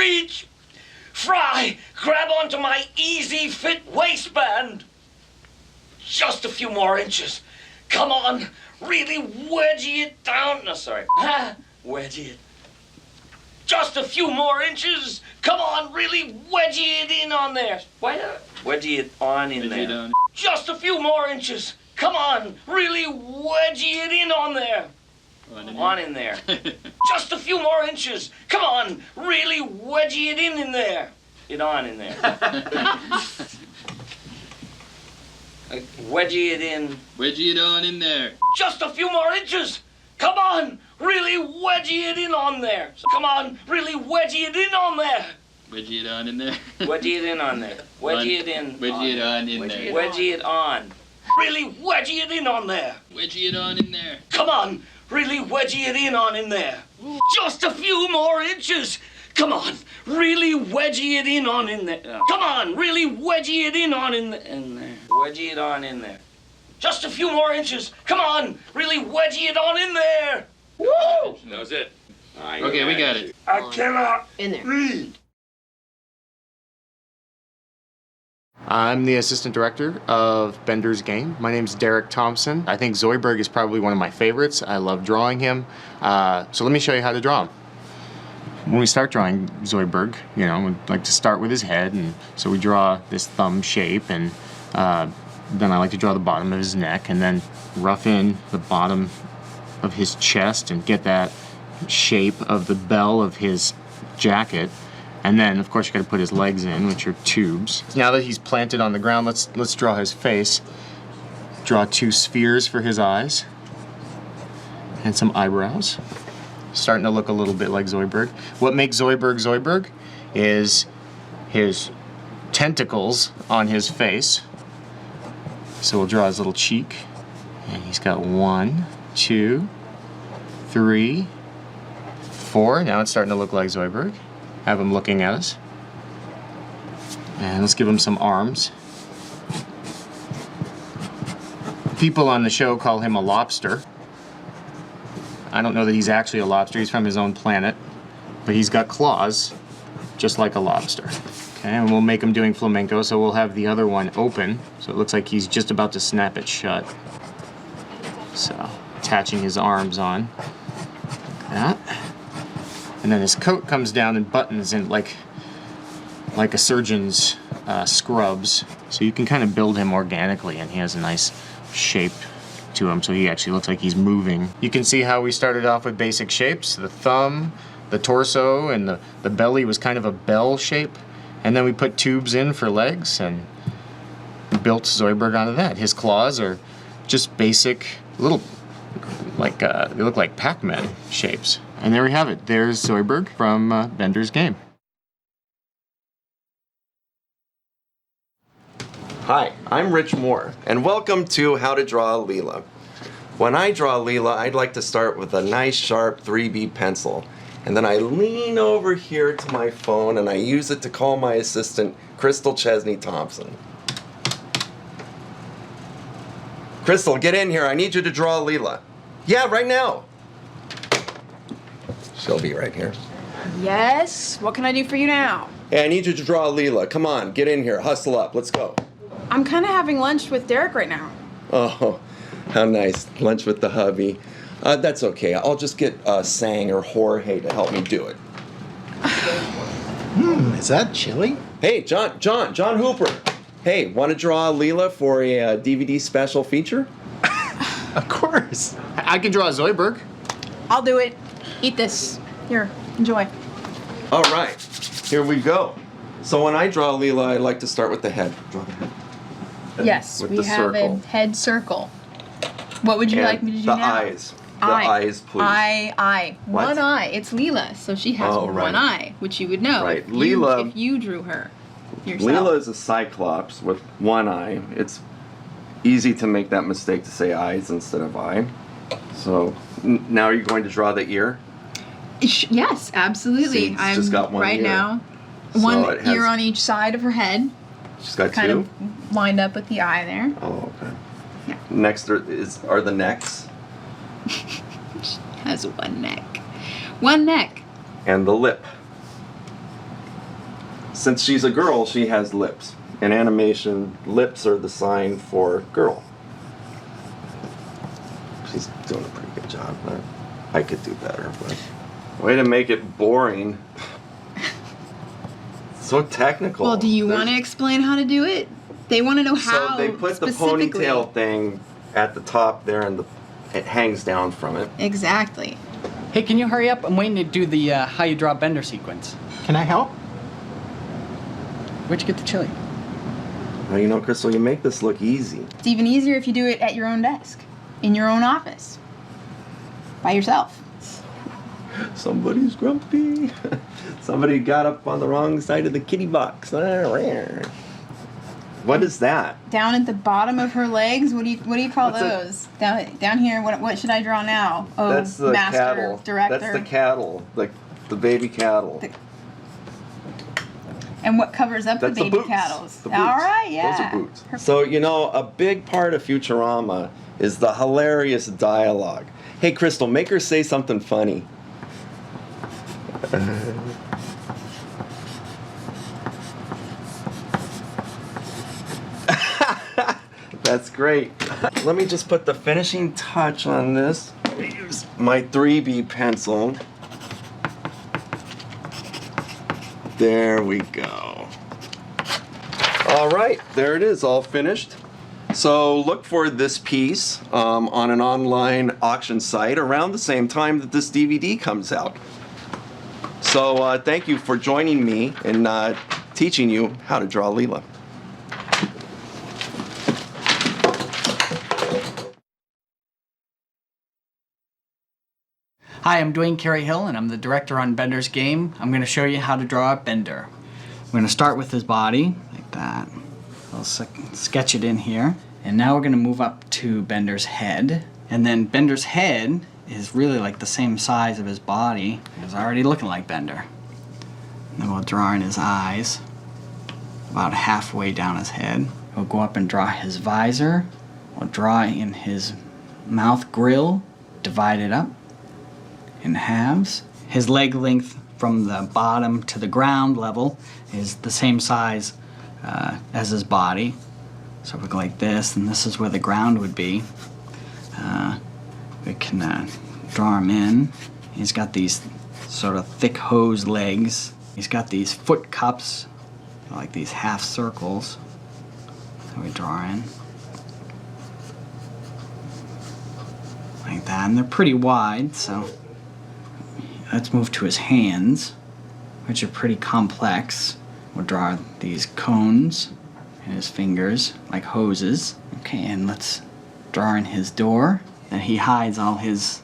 reach. Fry, grab onto my easy fit waistband. Just a few more inches. Come on, really wedgie it down. No, sorry. Wedgie it. Just a few more inches. Come on, really wedgie it in on there. Why not? Wedgie it on in there. Just a few more inches. Come on, really wedgie it in on there. On in there. Just a few more inches. Come on, really wedgie it in there. It on in there. Wedgie it in. Wedgie it on in there. Just a few more inches. Come on, really wedgie it in on there. Come on, really wedgie it in on there. Wedgie it on in there. Wedgie it in on there. Wedgie it in. Wedgie it on in there. Wedgie it on. Really wedgie it in on there. Wedgie it on in there. Come on, really wedgie it in on in there. Just a few more inches. Come on, really wedgie it in on in there. Come on, really wedgie it in on in there. Wedgie it on in there. Just a few more inches. Come on, really wedgie it on in there. Woo! That was it. Okay, we got it. I cannot In there. read. I'm the assistant director of Bender's Game. My name's Derek Thompson. I think Zoidberg is probably one of my favorites. I love drawing him. So let me show you how to draw him. When we start drawing Zoidberg, you know, we like to start with his head, and so we draw this thumb shape, and then I like to draw the bottom of his neck, and then rough in the bottom of his chest and get that shape of the bell of his jacket. And then, of course, you got to put his legs in, which are tubes. Now that he's planted on the ground, let's draw his face. Draw two spheres for his eyes and some eyebrows. Starting to look a little bit like Zoidberg. What makes Zoidberg Zoidberg is his tentacles on his face. So we'll draw his little cheek, and he's got 1, 2, 3, 4. Now it's starting to look like Zoidberg. Have him looking at us. And let's give him some arms. People on the show call him a lobster. I don't know that he's actually a lobster. He's from his own planet. But he's got claws, just like a lobster. Okay, and we'll make him doing flamenco, so we'll have the other one open. So it looks like he's just about to snap it shut. So, attaching his arms on. Like that. And then his coat comes down and buttons in like a surgeon's scrubs. So you can kind of build him organically, and he has a nice shape to him, so he actually looks like he's moving. You can see how we started off with basic shapes. The thumb, the torso, and the belly was kind of a bell shape. And then we put tubes in for legs and built Zoidberg onto that. His claws are just basic little, like, they look like Pac-Man shapes. And there we have it. There's Zoidberg from Bender's Game. Hi, I'm Rich Moore, and welcome to How to Draw Leela. When I draw Leela, I'd like to start with a nice sharp 3B pencil, and then I lean over here to my phone and I use it to call my assistant, Crystal Chesney Thompson. Crystal, get in here. I need you to draw Leela. Yeah, right now. She'll be right here. Yes? What can I do for you now? Hey, I need you to draw Leela. Come on, get in here. Hustle up. Let's go. I'm kind of having lunch with Derek right now. Oh, how nice. Lunch with the hubby. That's okay. I'll just get Sang or Jorge to help me do it. Is that chili? Hey, John Hooper. Hey, want to draw Leela for a DVD special feature? Of course. I can draw Zoidberg. I'll do it. Eat this. Here, enjoy. All right, here we go. So when I draw Leela, I like to start with the head. Draw the head. Yes, With we the have circle. a head circle. What would you And like me to do the now? eyes. The eyes, please. Eye. What? One eye. It's Leela, so she has Oh, one right. eye, which you would know Right. if Leela- if you drew her yourself. Leela is a cyclops with one eye. It's easy to make that mistake to say eyes instead of eye. So now you're going to draw the ear? Yes, absolutely. See, it's I'm just got one right ear. now. So One it has- ear on each side of her head, She's got kind two? of lined up with the eye there. Oh, okay. Yeah. Next are the necks Has one neck. One neck. and the lip. since she's a girl, she has lips. In animation, lips are the sign for girl. She's doing a pretty good job. I could do better, but way to make it boring. So technical. Well, do you want to explain how to do it? They want to know how. So they put the specifically. ponytail thing at the top there, and it hangs down from it. Exactly. Hey, can you hurry up? I'm waiting to do the how you draw Bender sequence. Can I help? Where'd you get the chili? Well, you know, Crystal, you make this look easy. It's even easier if you do it at your own desk, in your own office, by yourself. Somebody's grumpy. Somebody got up on the wrong side of the kitty box. What is that? Down at the bottom of her legs. What do you call What's those? Down here. What should I draw now? Oh, That's the master, cattle. director. That's the cattle, like the baby cattle. And what covers up That's the baby boots. cattles? The boots. All right, yeah. Those are boots. So, you know, a big part of Futurama is the hilarious dialogue. Hey, Crystal, make her say something funny. That's great. Let me just put the finishing touch on this. Use my 3B pencil. There we go. All right, there it is, all finished. So look for this piece on an online auction site around the same time that this DVD comes out. So thank you for joining me in teaching you how to draw Leela. Hi, I'm Dwayne Carey-Hill, and I'm the director on Bender's Game. I'm going to show you how to draw Bender. We're going to start with his body, like that. I'll sketch it in here. And now we're going to move up to Bender's head. And then Bender's head is really like the same size of his body. It's already looking like Bender. And then we'll draw in his eyes, about halfway down his head. We'll go up and draw his visor. We'll draw in his mouth grill, divide it up in halves. His leg length from the bottom to the ground level is the same size as his body. So we go like this, and this is where the ground would be. We can draw him in. He's got these sort of thick hose legs. He's got these foot cups, like these half circles that we draw in. Like that, and they're pretty wide, so let's move to his hands, which are pretty complex. We'll draw these cones in his fingers, like hoses. Okay, and let's draw in his door. And he hides all his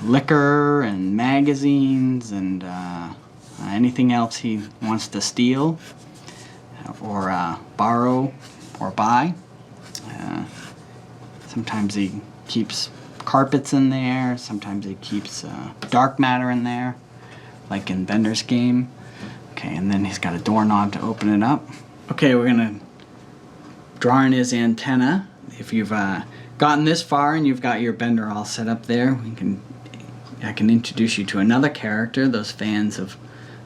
liquor and magazines and anything else he wants to steal or borrow or buy. Sometimes he keeps carpets in there, sometimes he keeps dark matter in there, like in Bender's Game. Okay, and then he's got a doorknob to open it up. Okay, we're gonna draw in his antenna. If you've gotten this far and you've got your Bender all set up there, I can introduce you to another character, those fans of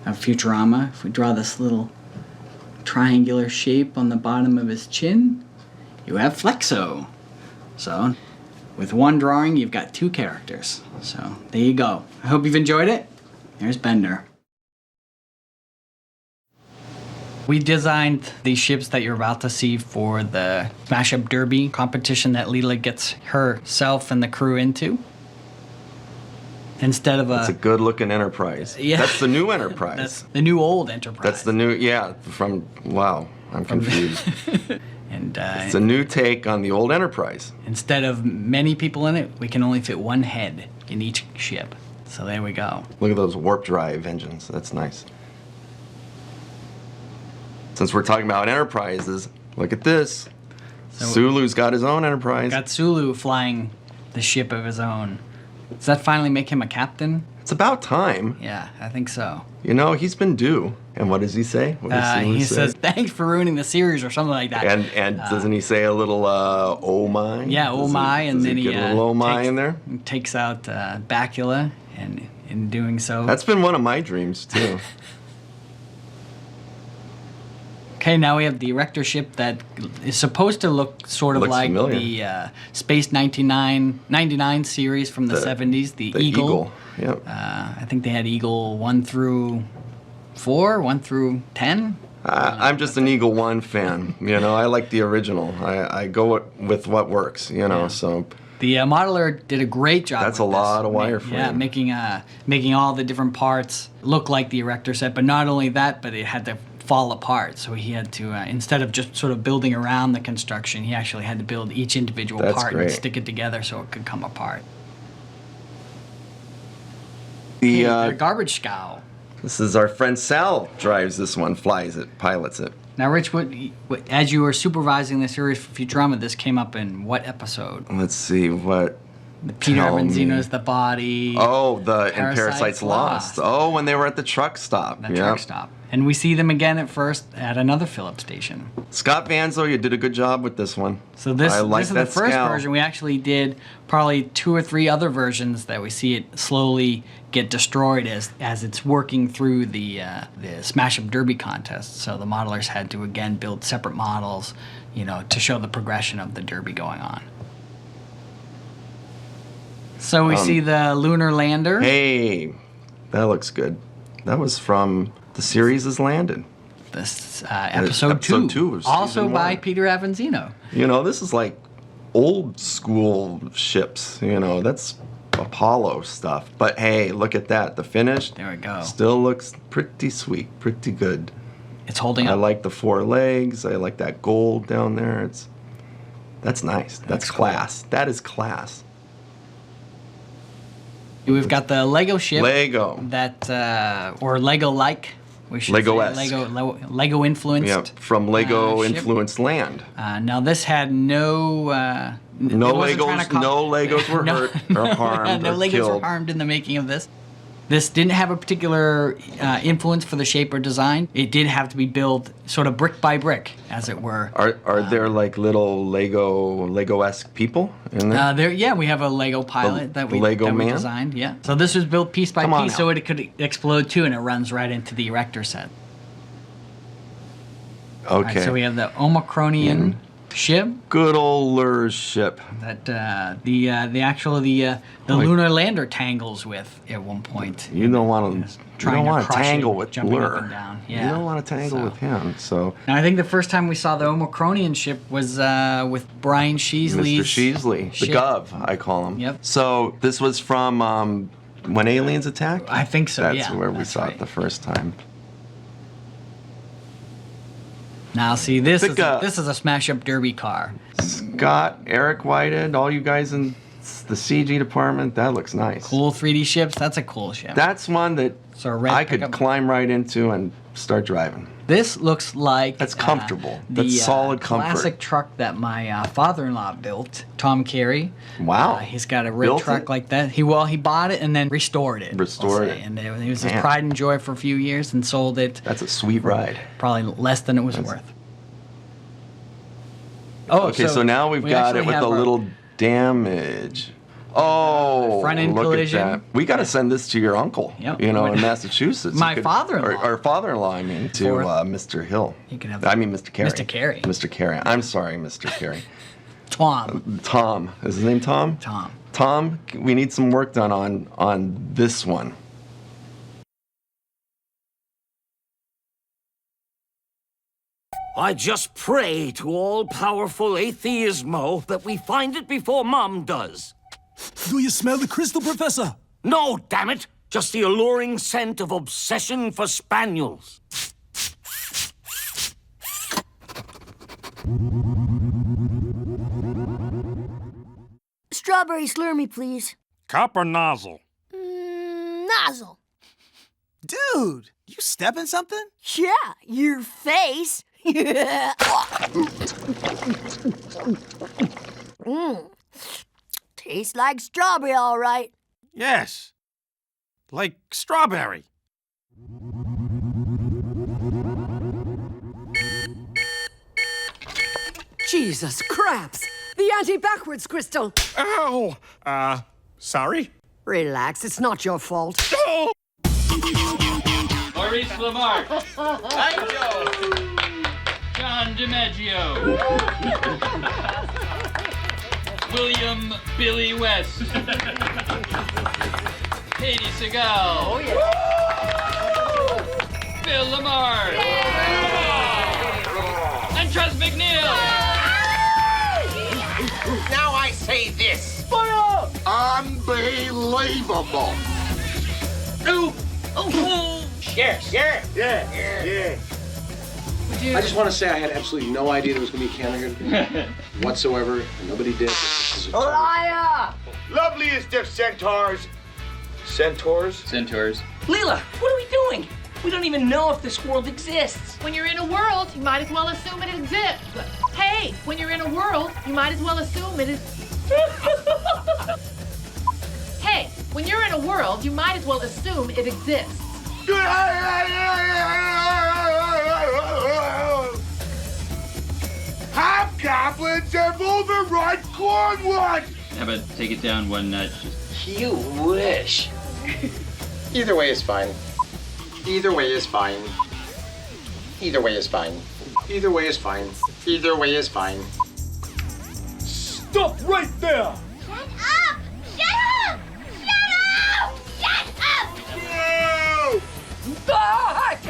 Futurama. If we draw this little triangular shape on the bottom of his chin, you have Flexo. So, with one drawing, you've got two characters. So, there you go. I hope you've enjoyed it. There's Bender. We designed these ships that you're about to see for the Smash Up Derby competition that Leela gets herself and the crew into. Instead of It's a good-looking Enterprise. Yeah. That's the new Enterprise. That's the new old Enterprise. That's the new, yeah, wow, I'm confused. And it's a new take on the old Enterprise. Instead of many people in it, we can only fit one head in each ship. So there we go. Look at those warp drive engines. That's nice. Since we're talking about Enterprises, look at this. So Sulu's got his own Enterprise. Got Sulu flying the ship of his own. Does that finally make him a captain? It's about time. Yeah, I think so. You know, he's been due. And what does he say? What does Sulu he say? says, thanks for ruining the series or something like that. And doesn't he say a little, oh my? Yeah, oh my, and then he get a little oh my in there? Takes out Bakula, and in doing so... That's been one of my dreams, too. Okay, now we have the erector ship that is supposed to look sort of Looks like familiar. the Space 99 series from the 70s, the Eagle. Yep. I think they had Eagle 1 through 4, 1 through 10. I'm just an Eagle 1 fan. You know, I like the original. I go with what works, you know, so. The modeler did a great job. That's a with lot this. of wireframe. Yeah, making all the different parts look like the erector set, but not only that, but it had to fall apart. So he had to, instead of just sort of building around the construction, he actually had to build each individual That's part great. and stick it together so it could come apart. The garbage scow. This is our friend Sal drives this one, flies it, pilots it. Now, Rich, what, as you were supervising the series for Futurama, this came up in what episode? Let's see, what? Peter Tell me. Avanzino's The Body. Oh, and Parasites Parasites Lost. Lost. Oh, when they were at the truck stop. The truck stop. And we see them again at first at another Phillips station. Scott Vanzo, you did a good job with this one. So this I like is the that first scowl. version. We actually did probably 2 or 3 other versions that we see it slowly get destroyed as it's working through the Smash Up Derby contest. So the modelers had to again build separate models, you know, to show the progression of the derby going on. So we see the lunar lander. Hey, that looks good. That was from The Series Is Landed. This episode episode 2, two of also season by 1. Peter Avanzino. You know, this is like old school ships. You know, that's Apollo stuff. But hey, look at that. The finish. There we go. Still looks pretty sweet, pretty good. It's holding I up. like the 4 legs. I like that gold down there. That's nice. That's class. cool. That is class. We've got the Lego ship. Lego. That, or Lego-like, we should Lego-esque. say. Lego-influenced. Yeah, from Lego ship. influenced land. Now this had no... No it wasn't trying Legos. to cop- No Legos were hurt or harmed no or Legos killed. were harmed in the making of this. This didn't have a particular influence for the shape or design. It did have to be built sort of brick by brick, as it were. Are there like little Lego-esque people in there? We have a Lego pilot that we Lego man? designed. Yeah. So this was built piece by Come on piece, so it could explode too, and it runs right into the erector set. Okay. All right, so we have the Omicronian ship. Good old lure ship. That the lunar lander tangles with at one point. You don't want to. You Trying don't to want to crush it, tangle with jumping up lure. and down. You Yeah. don't want to tangle So- with him. So Now I think the first time we saw the Omicronian ship was with Brian Sheasley's Mr. Sheasley, the ship. Gov, I call him. Yep. So this was from When Aliens Attacked. I think so. That's yeah, where we that's saw right. it the first time. Now see this Pick up. is a smash up derby car. Scott, Eric Whited, all you guys in the CG department, that looks nice. Cool 3D ships. That's a cool ship. That's one that So a red I could pickup. climb right into and start driving. This looks like That's comfortable. The That's solid comfort. classic truck that my father-in-law built, Tom Carey. Wow. He's got a red Built truck it? like that. He bought it and then restored it. Restored we'll say. it. And it was his Man. pride and joy for a few years, and sold it That's a sweet ride. probably less than it was worth. Oh, Okay, so now we've we got it actually with have a our- little damage. Oh, front-end look collision. at that. We got to send this to your uncle, Yep. you know, in Massachusetts. My You could- father-in-law. Or father-in-law, I mean, to Fourth. Mr. Hill. You can have I mean, Mr. Carey. Mr. Carey. Mr. Carey. I'm sorry, Mr. Carey. Tom. Tom. Is his name Tom? Tom. Tom, we need some work done on this one. I just pray to all-powerful atheismo that we find it before Mom does. Do you smell the crystal, Professor? No, damn it! Just the alluring scent of obsession for spaniels. Strawberry Slurmy, please. Cup or nozzle? Nozzle. Dude, you stepping something? Yeah, your face. Tastes like strawberry, all right. Yes. Like strawberry. Jesus craps! The anti-backwards crystal! Ow! Sorry? Relax, it's not your fault. Maurice Lamar. John DiMaggio. William Billy West. Katey, Sagal. Oh, yeah. Phil Lamar. And Trust McNeil. Now I say this. Fire! Unbelievable. Yes. I just want to say I had absolutely no idea there was going to be a camera here whatsoever, and nobody did. This is Liar! Loveliest of centaurs. Centaurs? Centaurs. Leela, what are we doing? We don't even know if this world exists. When you're in a world, you might as well assume it exists. Hey, when you're in a world, you might as well assume it is. Hey, when you're in a world, you might as well assume it exists. Hobgoblins have overrun Cornwood! How about take it down one notch? You wish. Either way is fine. Either way is fine. Either way is fine. Either way is fine. Either way is fine. Stop right there! Shut up! Shut up! Shut up! Shut up! No! Back!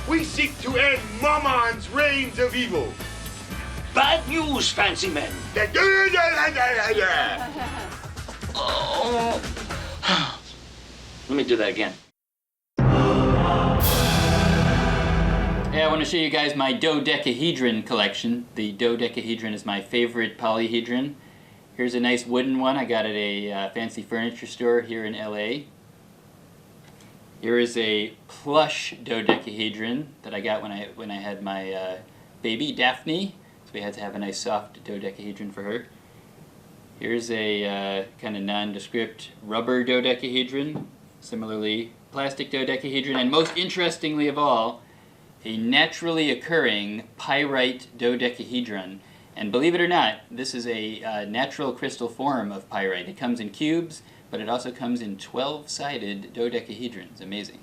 We seek to end Mamon's reigns of evil. Bad news, fancy men. Oh. Let me do that again. Hey, I want to show you guys my dodecahedron collection. The dodecahedron is my favorite polyhedron. Here's a nice wooden one I got at a fancy furniture store here in LA. Here is a plush dodecahedron that I got when I had my baby Daphne. So we had to have a nice soft dodecahedron for her. Here's a kind of nondescript rubber dodecahedron. Similarly, plastic dodecahedron, and most interestingly of all, a naturally occurring pyrite dodecahedron. And believe it or not, this is a natural crystal form of pyrite. It comes in cubes, but it also comes in 12-sided dodecahedrons. Amazing.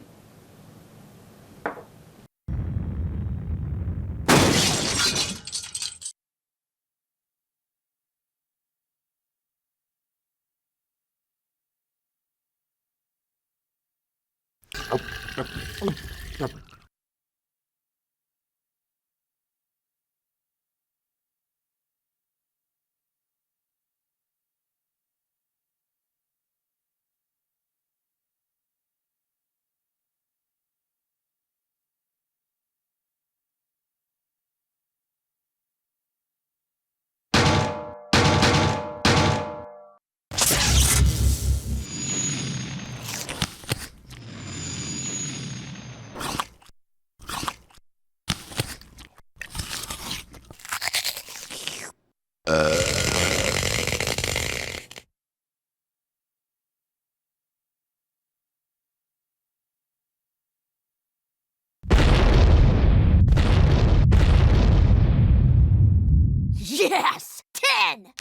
Yes! 10!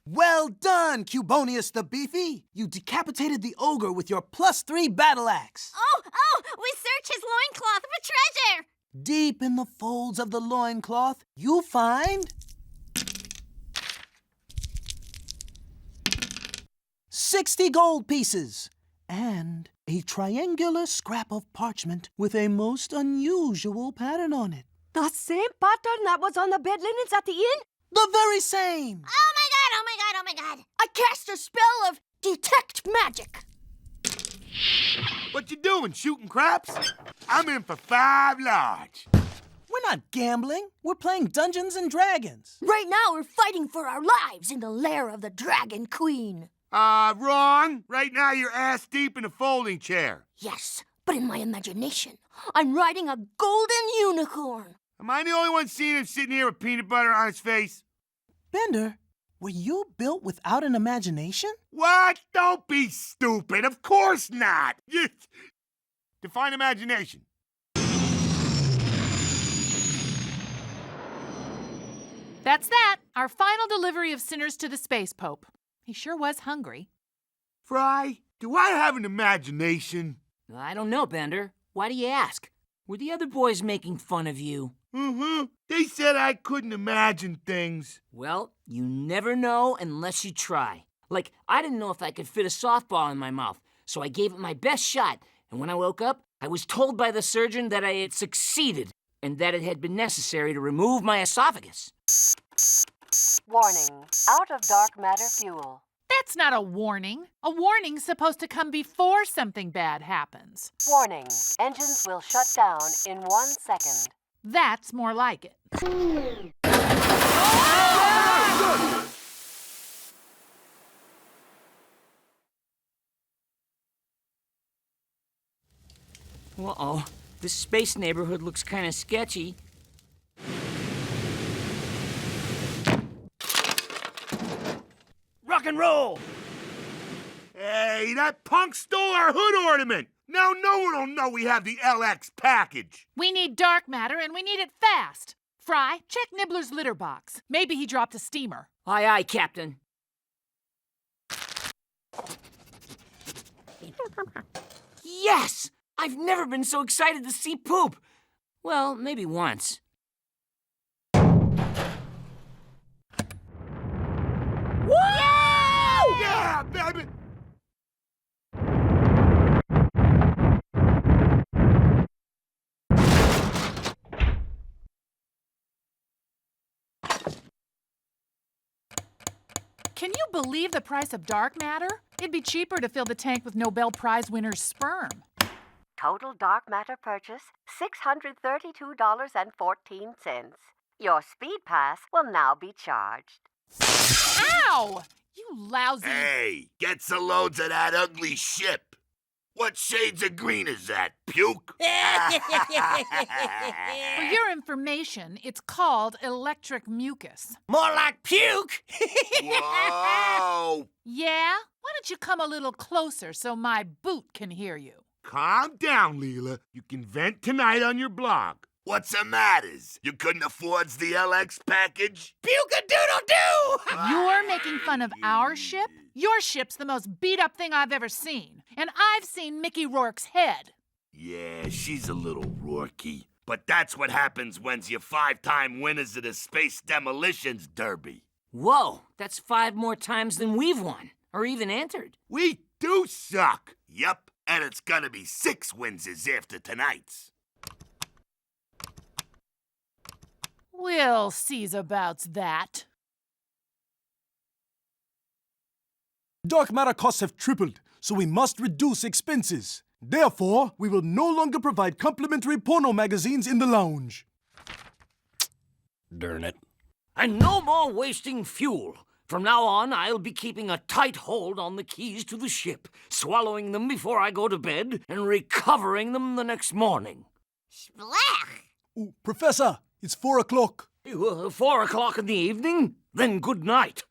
Well done, Cubonius the Beefy. You decapitated the ogre with your +3 battle axe. Oh! We search his loincloth for treasure! Deep in the folds of the loincloth, you'll find 60 gold pieces and a triangular scrap of parchment with a most unusual pattern on it. The same pattern that was on the bed linens at the inn? The very same! Oh my god! I cast a spell of detect magic. What you doing, shooting craps? I'm in for 5 large. We're not gambling. We're playing Dungeons and Dragons. Right now we're fighting for our lives in the lair of the Dragon Queen. Wrong. Right now you're ass deep in a folding chair. Yes, but in my imagination, I'm riding a golden unicorn. Am I the only one seeing him sitting here with peanut butter on his face? Bender, were you built without an imagination? What? Don't be stupid. Of course not. Define imagination. That's that. Our final delivery of sinners to the Space Pope. He sure was hungry. Fry, do I have an imagination? I don't know, Bender. Why do you ask? Were the other boys making fun of you? Mm-hmm. They said I couldn't imagine things. Well, you never know unless you try. Like, I didn't know if I could fit a softball in my mouth, so I gave it my best shot. And when I woke up, I was told by the surgeon that I had succeeded and that it had been necessary to remove my esophagus. Warning, out of dark matter fuel. That's not a warning. A warning's supposed to come before something bad happens. Warning, engines will shut down in 1 second. That's more like it. Uh-oh, this space neighborhood looks kind of sketchy. Rock and roll! Hey, that punk stole our hood ornament! Now no one will know we have the LX package! We need dark matter and we need it fast. Fry, check Nibbler's litter box. Maybe he dropped a steamer. Aye, aye, Captain. Yes! I've never been so excited to see poop. Well, maybe once. Woo! Yeah, baby! Can you believe the price of dark matter? It'd be cheaper to fill the tank with Nobel Prize winner's sperm. Total dark matter purchase, $632.14. Your speed pass will now be charged. Ow! You lousy... Hey, get some loads of that ugly ship. What shades of green is that, puke? For your information, it's called electric mucus. More like puke! Whoa! Yeah? Why don't you come a little closer so my boot can hear you? Calm down, Leela. You can vent tonight on your blog. What's the matters? You couldn't afford the LX package? Puke-a-doodle-doo! You're making fun of our ship? Your ship's the most beat-up thing I've ever seen. And I've seen Mickey Rourke's head. Yeah, she's a little Rourke. But that's what happens when you're 5-time winners of the Space Demolitions Derby. Whoa, that's 5 more times than we've won, or even entered. We do suck. Yup, and it's gonna be 6 wins after tonight's. We'll see's about that. Dark matter costs have tripled, so we must reduce expenses. Therefore, we will no longer provide complimentary porno magazines in the lounge. Darn it. And no more wasting fuel. From now on, I'll be keeping a tight hold on the keys to the ship, swallowing them before I go to bed, and recovering them the next morning. Splach! Ooh, Professor, it's 4 o'clock. 4 o'clock in the evening? Then good night.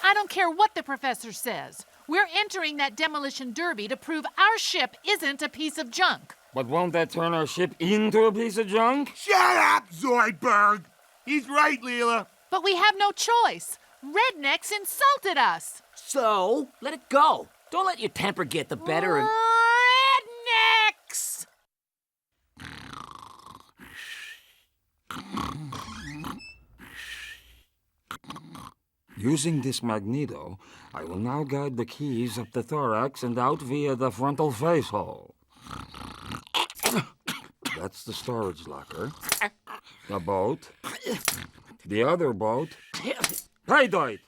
I don't care what the professor says. We're entering that demolition derby to prove our ship isn't a piece of junk. But won't that turn our ship into a piece of junk? Shut up, Zoidberg! He's right, Leela. But we have no choice. Rednecks insulted us. So, let it go. Don't let your temper get the better and... Rednecks! Using this magneto, I will now guide the keys up the thorax and out via the frontal face hole. That's the storage locker. A boat. The other boat. Hey, Dwight!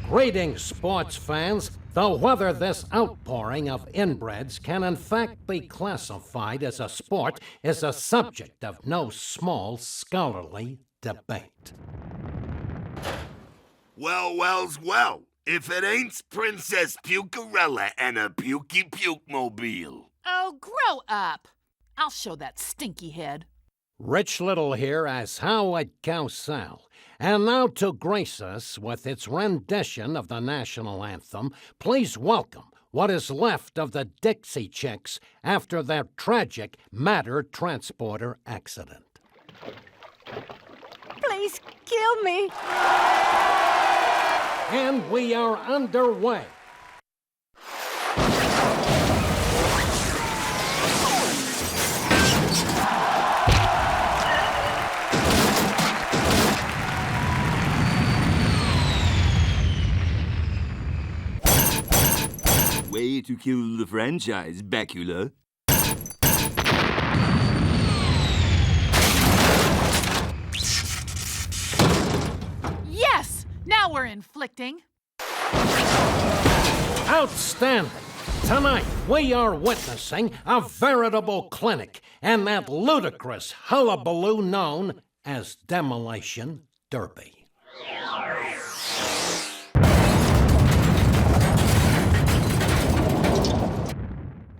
Greetings, sports fans. Though whether this outpouring of inbreds can in fact be classified as a sport is a subject of no small scholarly debate. Well. If it ain't Princess Pukerella and a Pukey Puke Mobile. Oh, grow up. I'll show that stinky head. Rich Little here as Howard Cowsell. And now to grace us with its rendition of the national anthem, please welcome what is left of the Dixie Chicks after their tragic matter transporter accident. Please, kill me. And we are underway. Way to kill the franchise, Bakula. Yes! Now we're inflicting. Outstanding! Tonight, we are witnessing a veritable clinic and that ludicrous hullabaloo known as Demolition Derby.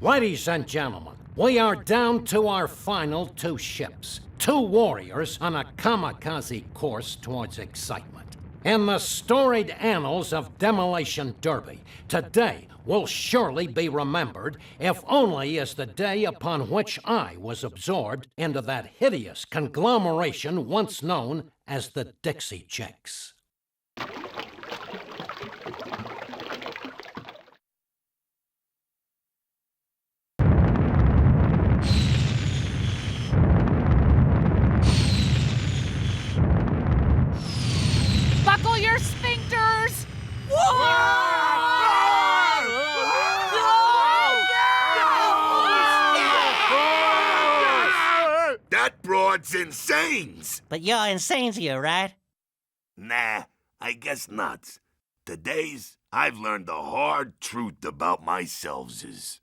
Ladies and gentlemen, we are down to our final 2 ships. 2 warriors on a kamikaze course towards excitement. In the storied annals of Demolition Derby, today will surely be remembered, if only as the day upon which I was absorbed into that hideous conglomeration once known as the Dixie Chicks. Buckle your sphincters! That broad's insane! But you're insane here, right? Nah, I guess not. Today's I've learned the hard truth about myself is.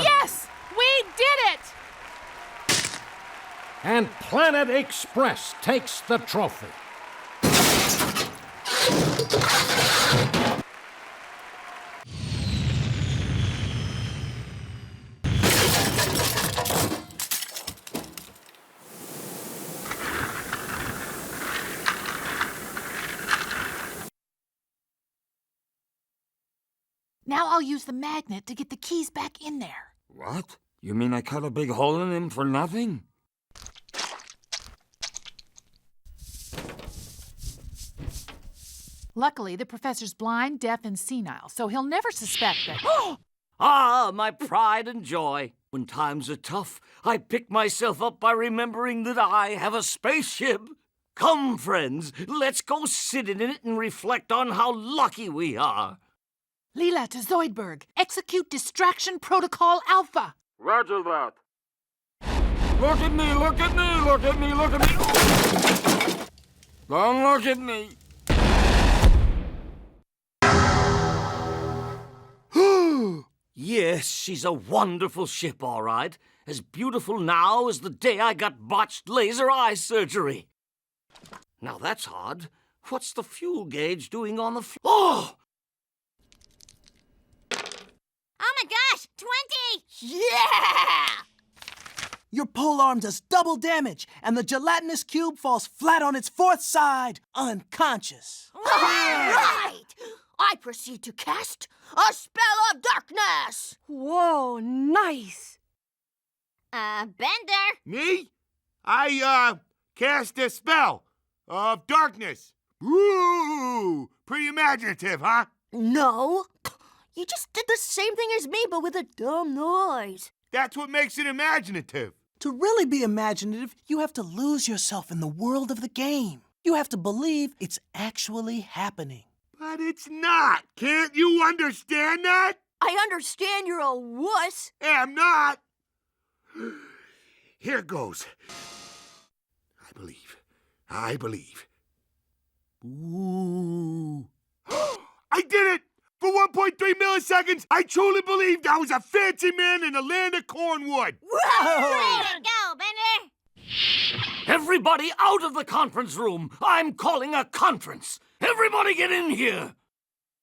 Yes! We did it! And Planet Express takes the trophy. Now I'll use the magnet to get the keys back in there. What? You mean I cut a big hole in him for nothing? Luckily, the professor's blind, deaf, and senile, so he'll never suspect that. Ah, my pride and joy. When times are tough, I pick myself up by remembering that I have a spaceship. Come, friends, let's go sit in it and reflect on how lucky we are. Leela to Zoidberg. Execute Distraction Protocol Alpha. Roger that. Look at me, look at me, look at me, look at me. Don't look at me. Yes, she's a wonderful ship, all right. As beautiful now as the day I got botched laser eye surgery. Now that's odd. What's the fuel gauge doing on the floor? Oh! Oh my gosh, 20! Yeah! Your polearm does double damage, and the gelatinous cube falls flat on its 4th side, unconscious. All right! I proceed to cast a spell of darkness! Whoa, nice! Bender? Me? I, cast a spell of darkness. Ooh, pretty imaginative, huh? No. You just did the same thing as me, but with a dumb noise. That's what makes it imaginative. To really be imaginative, you have to lose yourself in the world of the game. You have to believe it's actually happening. But it's not. Can't you understand that? I understand you're a wuss. I'm not. Here goes. I believe. Ooh. I did it! For 1.3 milliseconds, I truly believed I was a fancy man in the land of Cornwood. Whoa! Way to go, Bender! Everybody out of the conference room! I'm calling a conference! Everybody get in here!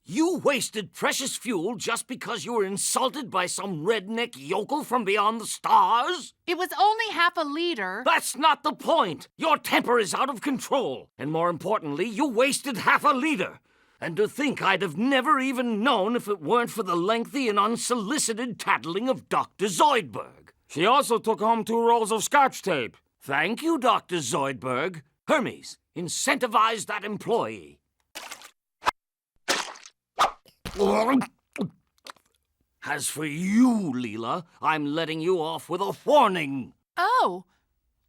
You wasted precious fuel just because you were insulted by some redneck yokel from beyond the stars? It was only half a liter. That's not the point. Your temper is out of control. And more importantly, you wasted half a liter. And to think I'd have never even known if it weren't for the lengthy and unsolicited tattling of Dr. Zoidberg. She also took home 2 rolls of Scotch tape. Thank you, Dr. Zoidberg. Hermes, incentivize that employee. As for you, Leela, I'm letting you off with a warning. Oh,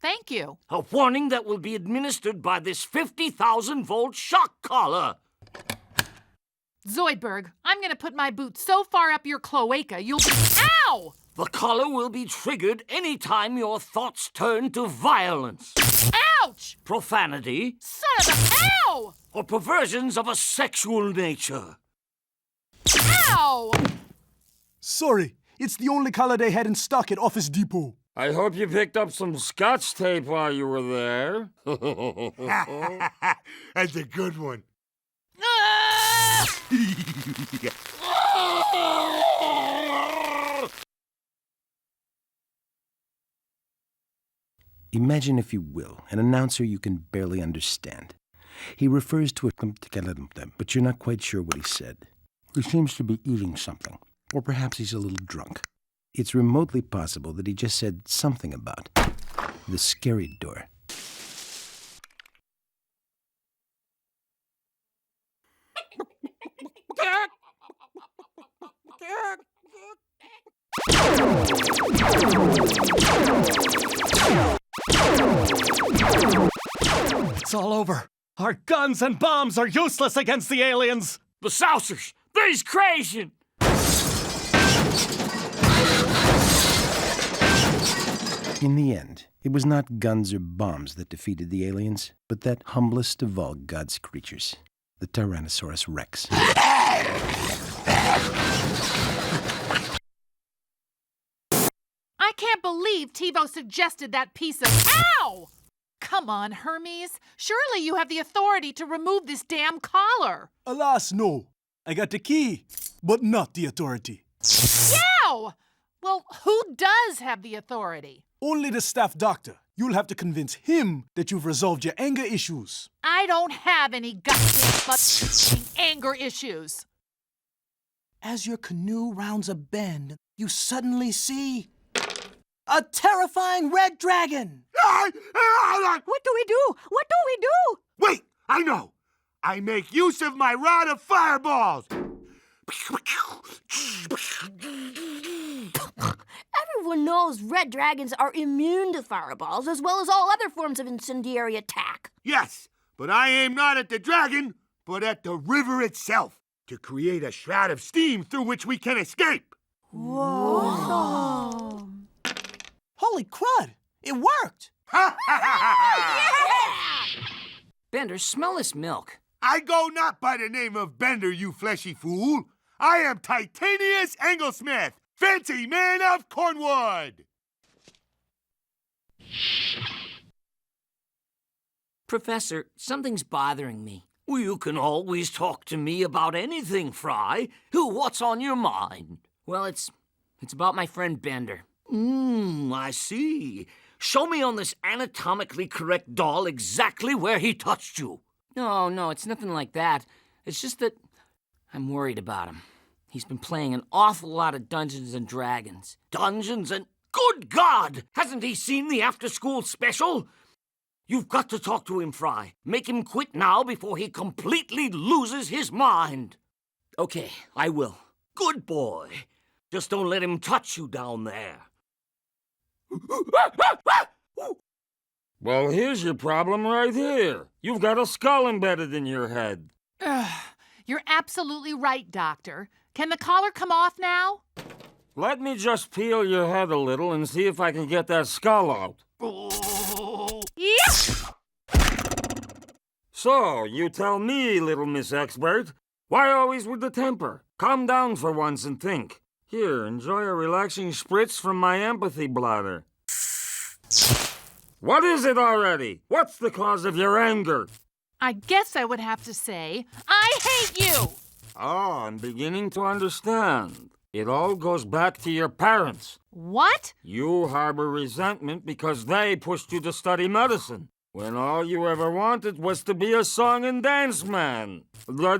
thank you. A warning that will be administered by this 50,000-volt shock collar. Zoidberg, I'm gonna put my boot so far up your cloaca, you'll be— Ow! The collar will be triggered any time your thoughts turn to violence. Ouch! Profanity. Son of a— Ow! Or perversions of a sexual nature. Ow! Sorry, it's the only color they had in stock at Office Depot. I hope you picked up some Scotch tape while you were there. That's a good one. Imagine, if you will, an announcer you can barely understand. He refers to a but you're not quite sure what he said. He seems to be eating something, or perhaps he's a little drunk. It's remotely possible that he just said something about the scary door. It's all over. Our guns and bombs are useless against the aliens. The Sousers, they's crazy. In the end, it was not guns or bombs that defeated the aliens, but that humblest of all God's creatures, the Tyrannosaurus Rex. I can't believe TiVo suggested that piece of— Ow! Come on, Hermes. Surely you have the authority to remove this damn collar. Alas, no. I got the key, but not the authority. Yow! Well, who does have the authority? Only the staff doctor. You'll have to convince him that you've resolved your anger issues. I don't have any goddamn anger issues. As your canoe rounds a bend, you suddenly see a terrifying red dragon. What do we do? What do we do? Wait, I know. I make use of my rod of fireballs. Everyone knows red dragons are immune to fireballs as well as all other forms of incendiary attack. Yes, but I aim not at the dragon, but at the river itself to create a shroud of steam through which we can escape. Whoa. Holy crud! It worked! Bender, smell this milk. I go not by the name of Bender, you fleshy fool. I am Titanius Anglesmith, fancy man of Cornwood. Professor, something's bothering me. Well, you can always talk to me about anything, Fry. What's on your mind? Well, it's about my friend Bender. I see. Show me on this anatomically correct doll exactly where he touched you. No, it's nothing like that. It's just that I'm worried about him. He's been playing an awful lot of Dungeons and Dragons. Dungeons and... Good God! Hasn't he seen the after-school special? You've got to talk to him, Fry. Make him quit now before he completely loses his mind. Okay, I will. Good boy. Just don't let him touch you down there. Well, here's your problem right here. You've got a skull embedded in your head. You're absolutely right, Doctor. Can the collar come off now? Let me just peel your head a little and see if I can get that skull out. Yep. So, you tell me, little Miss Expert, why always with the temper? Calm down for once and think. Here, enjoy a relaxing spritz from my empathy bladder. What is it already? What's the cause of your anger? I guess I would have to say, I hate you! Oh, I'm beginning to understand. It all goes back to your parents. What? You harbor resentment because they pushed you to study medicine, when all you ever wanted was to be a song and dance man. Why?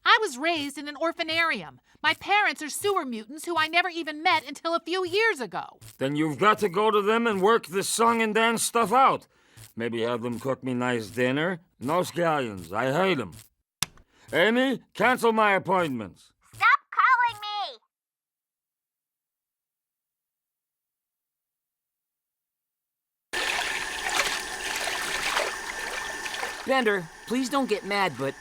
I was raised in an orphanarium. My parents are sewer mutants who I never even met until a few years ago. Then you've got to go to them and work this song and dance stuff out. Maybe have them cook me nice dinner. No scallions. I hate them. Amy, cancel my appointments. Stop calling me! Bender, please don't get mad, but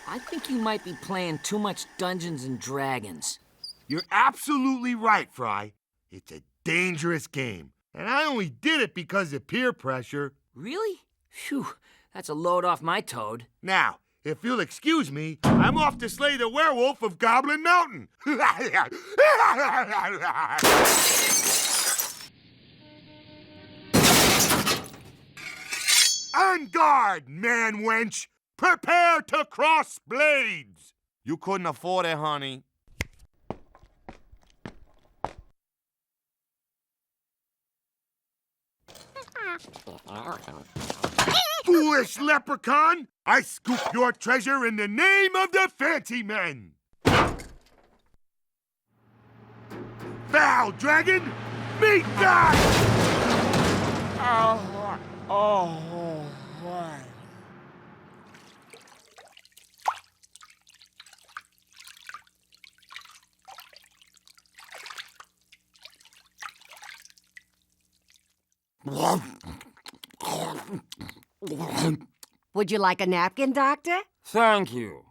I think you might be playing too much Dungeons and Dragons. You're absolutely right, Fry. It's a dangerous game, and I only did it because of peer pressure. Really? Phew, that's a load off my toad. Now, if you'll excuse me, I'm off to slay the werewolf of Goblin Mountain. On guard, man wench! Prepare to cross blades! You couldn't afford it, honey. Foolish leprechaun! I scoop your treasure in the name of the fancy men! Foul dragon, meet that! Would you like a napkin, Doctor? Thank you.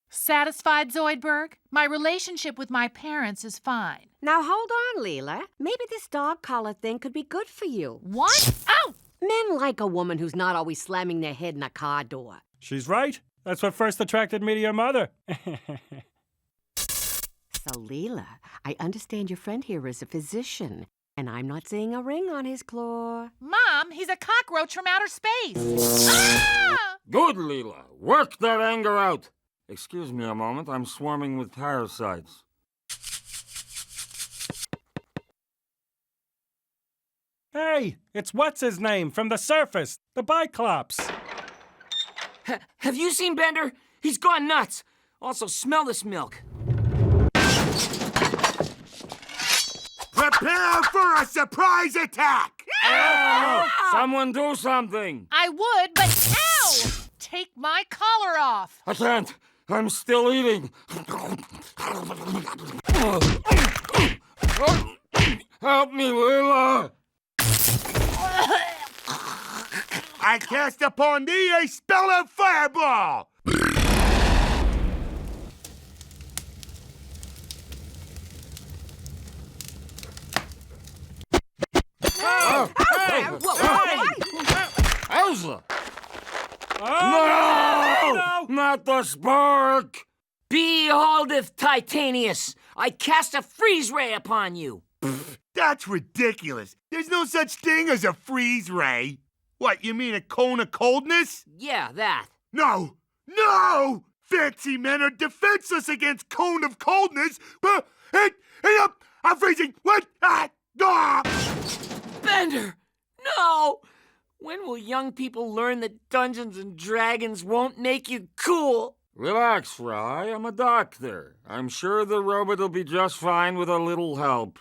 Satisfied, Zoidberg? My relationship with my parents is fine. Now hold on, Leela. Maybe this dog collar thing could be good for you. What? Ow! Men like a woman who's not always slamming their head in a car door. She's right. That's what first attracted me to your mother. So, Leela, I understand your friend here is a physician, and I'm not seeing a ring on his claw. Mom, he's a cockroach from outer space. Ah! Good, Leela. Work that anger out. Excuse me a moment. I'm swarming with parasites. Hey, it's what's-his-name from The Surface, the Biclops. Have you seen Bender? He's gone nuts. Also, smell this milk. Prepare for a surprise attack! Ow! Someone do something! I would, but ow! Take my collar off. I can't. I'm still eating. Help me, Leela! I cast upon thee a spell of fireball! Elsa! No! Not the spark! Beholdeth, Titanius! I cast a freeze ray upon you! That's ridiculous. There's no such thing as a freeze ray. What, you mean a cone of coldness? Yeah, that. No! No! Fancy men are defenseless against cone of coldness, but I'm freezing. What? Bender! No! When will young people learn that Dungeons and Dragons won't make you cool? Relax, Fry. I'm a doctor. I'm sure the robot will be just fine with a little help.